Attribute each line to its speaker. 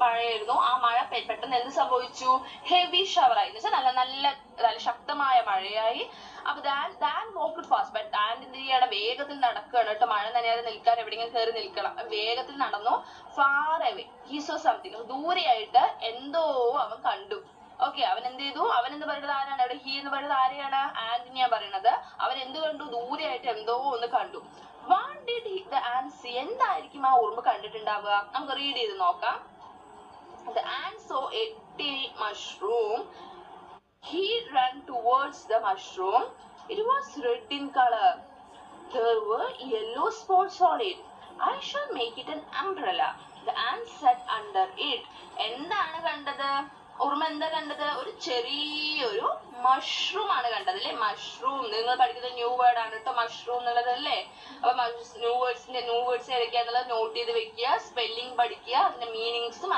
Speaker 1: മഴയായിരുന്നു. ആ മഴ പെട്ടെന്ന് എന്ത് സംഭവിച്ചു? ഹെവി ഷവർ ആയി, എന്ന് വെച്ചാൽ നല്ല നല്ല ശക്തമായ മഴയായി. അപ്പൊ than walked fast, but and എന്ത് ചെയ്യണം? വേഗത്തിൽ നടക്കുകയാണ് കേട്ടോ. മഴ നനയാതെ നിൽക്കാൻ എവിടെയെങ്കിലും കയറി നിൽക്കണം. വേഗത്തിൽ നടന്നു. Far away he saw something, ദൂരെയായിട്ട് എന്തോ അവൻ കണ്ടു. ഓക്കെ, അവൻ എന്ത് ചെയ്തു? അവൻ എന്ന് പറയുന്നത് ആരാണ്? അവിടെ ഹി എന്ന് പറയുന്നത് ആരെയാണ്? ആന്റണിയാ പറയുന്നത്. അവൻ എന്ത് കണ്ടു? ദൂരെയായിട്ട് എന്തോ ഒന്ന് കണ്ടു. What did the ant see? എന്തായിരിക്കും ആ ഉറുമ്പ് കണ്ടിട്ടുണ്ടാവുക? നമുക്ക് റീഡ് ചെയ്ത് നോക്കാം. The ant saw a tiny mushroom. He ran towards the mushroom. It was red in color. There were yellow spots on it. I shall make it an umbrella. The ant sat under it. എന്താണ് കണ്ടത്? ഉറുമ്പ് എന്താ കണ്ടത്? ഒരു ചെറിയൊരു mushroom ആണ് കണ്ടത് അല്ലേ? മഷ്റൂം നിങ്ങൾ പഠിക്കുന്ന ന്യൂ വേർഡ് ആണ് കേട്ടോ, മഷ്റൂം എന്നുള്ളത് അല്ലേ? അപ്പൊ ന്യൂ വേർഡ്സ് ഏതൊക്കെയാന്നുള്ളത് നോട്ട് ചെയ്ത് വെക്കുക, സ്പെല്ലിംഗ് പഠിക്കുക, അതിന്റെ മീനിങ്സും